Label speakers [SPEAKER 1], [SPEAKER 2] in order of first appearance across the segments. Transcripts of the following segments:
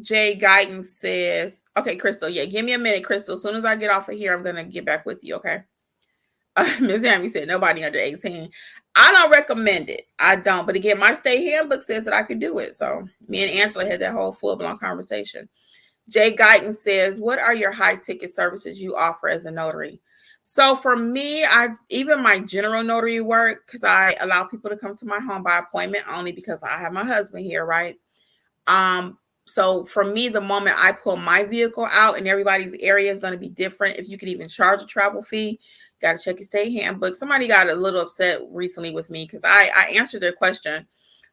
[SPEAKER 1] Jay Guyton says, okay, Crystal, yeah, give me a minute, Crystal. As soon as I get off of here, I'm going to get back with you, okay? Ms. Hammy said, nobody under 18. I don't recommend it. I don't. But again, my state handbook says that I could do it. So me and Angela had that whole full-blown conversation. Jay Guyton says, what are your high-ticket services you offer as a notary? So for me, even my general notary work, because I allow people to come to my home by appointment only because I have my husband here, right? So for me, the moment I pull my vehicle out, and everybody's area is going to be different. If you can even charge a travel fee, got to check your state handbook. Somebody got a little upset recently with me because I answered their question,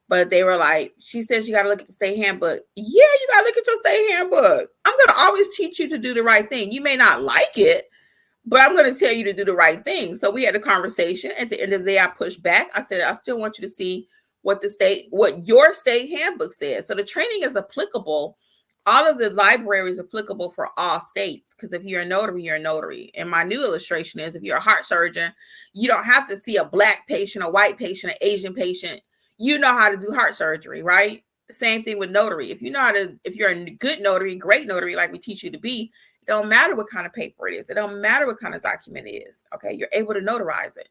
[SPEAKER 1] but they were like, she says you got to look at the state handbook. Yeah, you got to look at your state handbook. I'm going to always teach you to do the right thing. You may not like it, but I'm going to tell you to do the right thing. So we had a conversation. At the end of the day, I pushed back. I said, I still want you to see what your state handbook says. So the training is applicable. All of the library is applicable for all states, because if you're a notary, you're a notary. And my new illustration is, if you're a heart surgeon, you don't have to see a black patient, a white patient, an Asian patient. You know how to do heart surgery, right? Same thing with notary. If you're a good notary, great notary, like we teach you to be, it don't matter what kind of paper it is. It don't matter what kind of document it is. Okay, you're able to notarize it.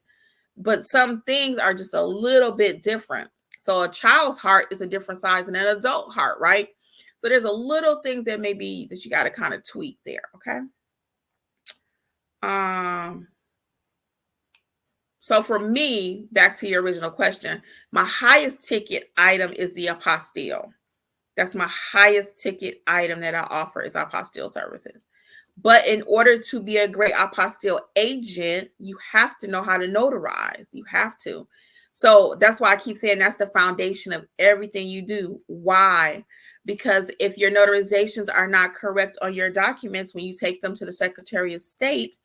[SPEAKER 1] But some things are just a little bit different. So a child's heart is a different size than an adult heart, right? So there's a little things that maybe that you got to kind of tweak there, okay? So for me, back to your original question, my highest ticket item is the apostille. That's my highest ticket item that I offer is apostille services. But in order to be a great apostille agent, you have to know how to notarize. You have to. So that's why I keep saying that's the foundation of everything you do. Why? Because if your notarizations are not correct on your documents, when you take them to the Secretary of State,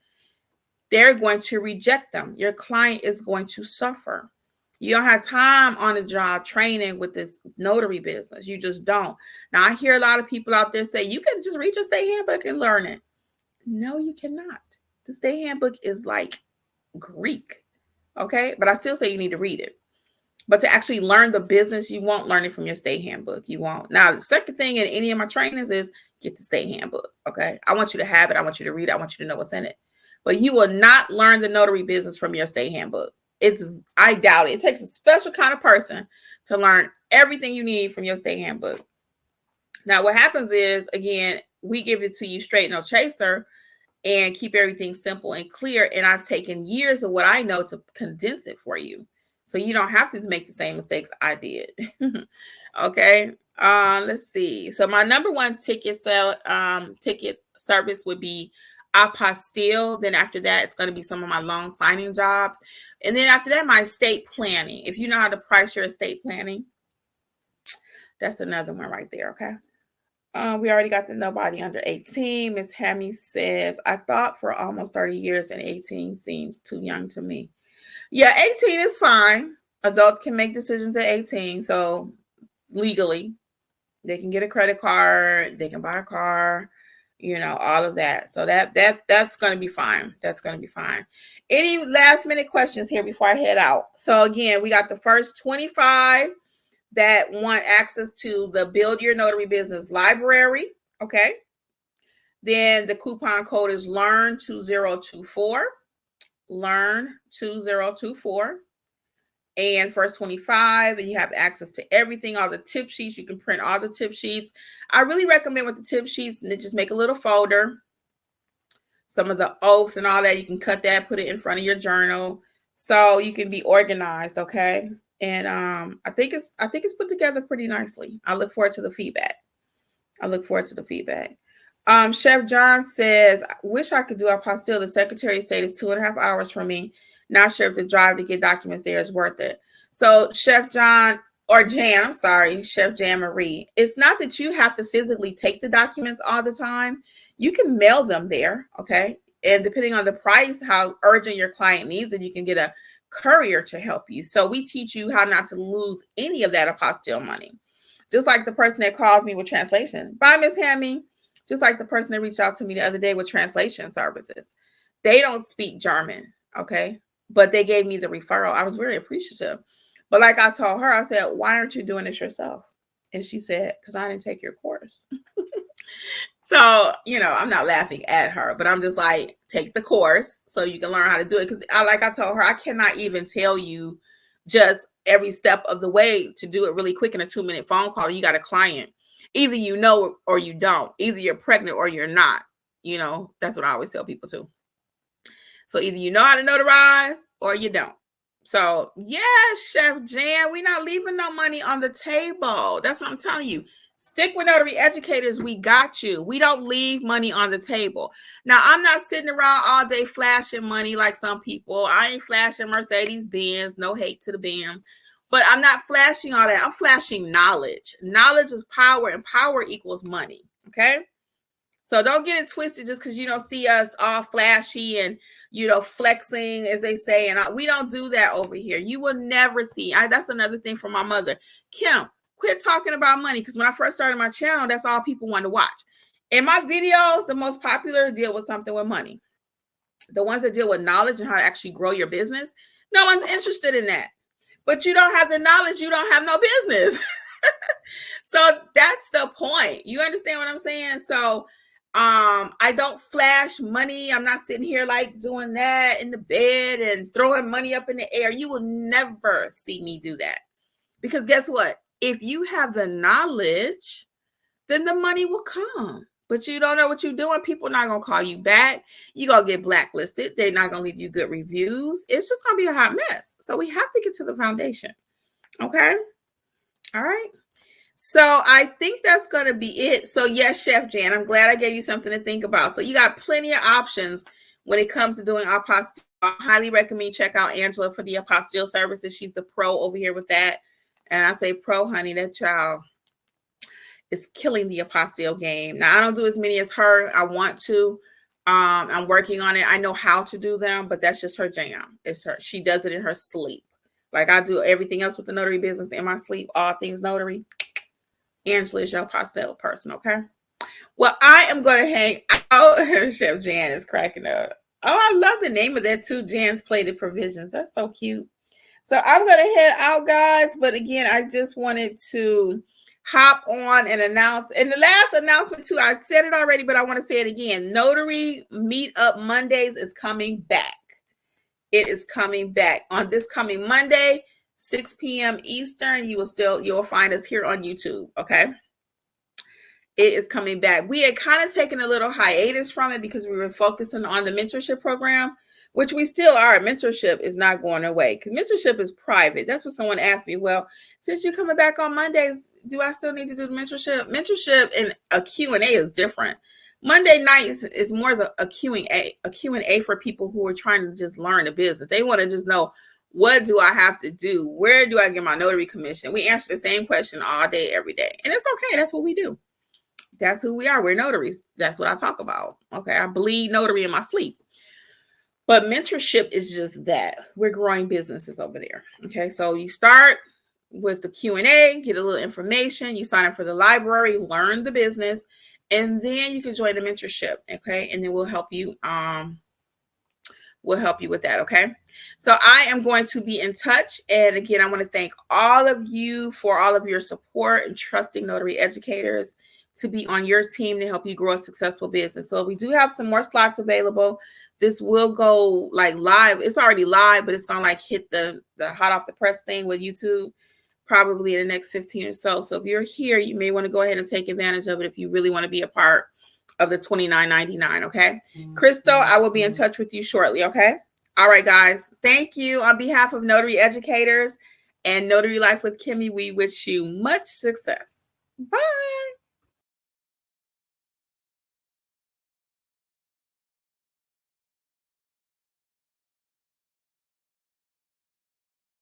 [SPEAKER 1] they're going to reject them. Your client is going to suffer. You don't have time on the job training with this notary business. You just don't. Now, I hear a lot of people out there say, you can just read your state handbook and learn it. No, you cannot. The state handbook is like Greek. Okay, but I still say you need to read it. But to actually learn the business, you won't learn it from your state handbook. You won't. Now, the second thing in any of my trainings is get the state handbook. Okay, I want you to have it. I want you to read it. I want you to know what's in it. But you will not learn the notary business from your state handbook. I doubt it. It takes a special kind of person to learn everything you need from your state handbook. Now, what happens is, again, we give it to you straight, no chaser, and keep everything simple and clear. And I've taken years of what I know to condense it for you, so you don't have to make the same mistakes I did. Okay. Let's see. So my number one ticket service would be apostille. Then after that, it's going to be some of my loan signing jobs. And then after that, my estate planning. If you know how to price your estate planning, that's another one right there. Okay. We already got the nobody under 18. Miss Hammy says, I thought for almost 30 years and 18 seems too young to me. Yeah, 18 is fine. Adults can make decisions at 18. So legally, they can get a credit card, they can buy a car, all of that. So that's going to be fine. That's going to be fine. Any last minute questions here before I head out? So again, we got the first 25 that want access to the Build Your Notary Business library. Okay. Then the coupon code is LEARN2024. LEARN2024. And first 25, and you have access to everything, all the tip sheets. You can print all the tip sheets. I really recommend with the tip sheets, and just make a little folder. Some of the oaths and all that, you can cut that, put it in front of your journal, so you can be organized. Okay. And I think it's put together pretty nicely. I look forward to the feedback. Chef John says, I wish I could do apostille. The Secretary of State is 2.5 hours from me. Not sure if the drive to get documents there is worth it. So Chef John, or Jan, I'm sorry, Chef Jan Marie, it's not that you have to physically take the documents all the time. You can mail them there. Okay. And depending on the price, how urgent your client needs it, you can get a courier to help you. So we teach you how not to lose any of that apostille money. Just like the person that calls me with translation. Bye, Miss Hammy. Just like the person that reached out to me the other day with translation services. They don't speak German, okay? But they gave me the referral. I was very appreciative. But like I told her, I said, why aren't you doing this yourself? And she said, because I didn't take your course. So, I'm not laughing at her, but I'm just like, take the course so you can learn how to do it. Because like I told her, I cannot even tell you just every step of the way to do it really quick in a 2-minute phone call. You got a client. Either you know or you don't. Either you're pregnant or you're not. That's what I always tell people too. So either you know how to notarize or you don't. So, yeah, Chef Jan, we're not leaving no money on the table. That's what I'm telling you. Stick with Notary Educators. We got you. We don't leave money on the table. Now, I'm not sitting around all day flashing money like some people. I ain't flashing Mercedes-Benz. No hate to the Benz. But I'm not flashing all that. I'm flashing knowledge. Knowledge is power, and power equals money. Okay? So don't get it twisted just because you don't see us all flashy and, flexing, as they say. And we don't do that over here. You will never see. That's another thing from my mother. Kim, quit talking about money. Because when I first started my channel, that's all people wanted to watch. In my videos, the most popular deal with something with money. The ones that deal with knowledge and how to actually grow your business, no one's interested in that. But you don't have the knowledge, you don't have no business. So that's the point. You understand what I'm saying? So I don't flash money. I'm not sitting here like doing that in the bed and throwing money up in the air. You will never see me do that. Because guess what? If you have the knowledge, then the money will come. But you don't know what you're doing. People are not going to call you back. You're going to get blacklisted. They're not going to leave you good reviews. It's just going to be a hot mess. So we have to get to the foundation. Okay? All right. So I think that's going to be it. So yes, Chef Jan, I'm glad I gave you something to think about. So you got plenty of options when it comes to doing apostille. I highly recommend you check out Angela for the apostille services. She's the pro over here with that. And I say pro, honey, that child is killing the apostille game. Now, I don't do as many as her. I want to. I'm working on it. I know how to do them, but that's just her jam. It's her. She does it in her sleep. Like I do everything else with the notary business in my sleep, all things notary. Angela is your apostille person, okay? Well, I am going to hang out. Chef Jan is cracking up. Oh, I love the name of that too, Jan's Plated Provisions. That's so cute. So I'm going to head out, guys. But again, I just wanted to hop on and announce. And the last announcement too, I said it already, but I want to say it again. Notary Meetup Mondays is coming back. It is coming back on this coming Monday. 6 p.m. Eastern, you'll find us here on YouTube, okay? It is coming back. We had kind of taken a little hiatus from it because we were focusing on the mentorship program, which we still are. Mentorship is not going away because mentorship is private. That's what someone asked me. Well, since you're coming back on Mondays, do I still need to do the mentorship? Mentorship and a Q&A is different. Monday nights is more of a Q&A for people who are trying to just learn the business. They want to just know, what do I have to do? Where do I get my notary commission? We answer the same question all day, every day. And it's okay. That's what we do. That's who we are. We're notaries. That's what I talk about. Okay. I bleed notary in my sleep. But mentorship is just that. We're growing businesses over there. Okay. So you start with the Q&A, get a little information. You sign up for the library, learn the business, and then you can join the mentorship. Okay. And then we'll help you. We'll help you with that, okay? So I am going to be in touch. And again, I want to thank all of you for all of your support and trusting Notary Educators to be on your team to help you grow a successful business. So we do have some more slots available. This will go like live. It's already live, but it's going to like hit the hot off the press thing with YouTube probably in the next 15 or so. So if you're here, you may want to go ahead and take advantage of it if you really want to be a part of the $29.99, okay? Crystal, I will be in touch with you shortly, okay? All right, guys. Thank you. On behalf of Notary Educators and Notary Life with Kimmy, we wish you much success. Bye.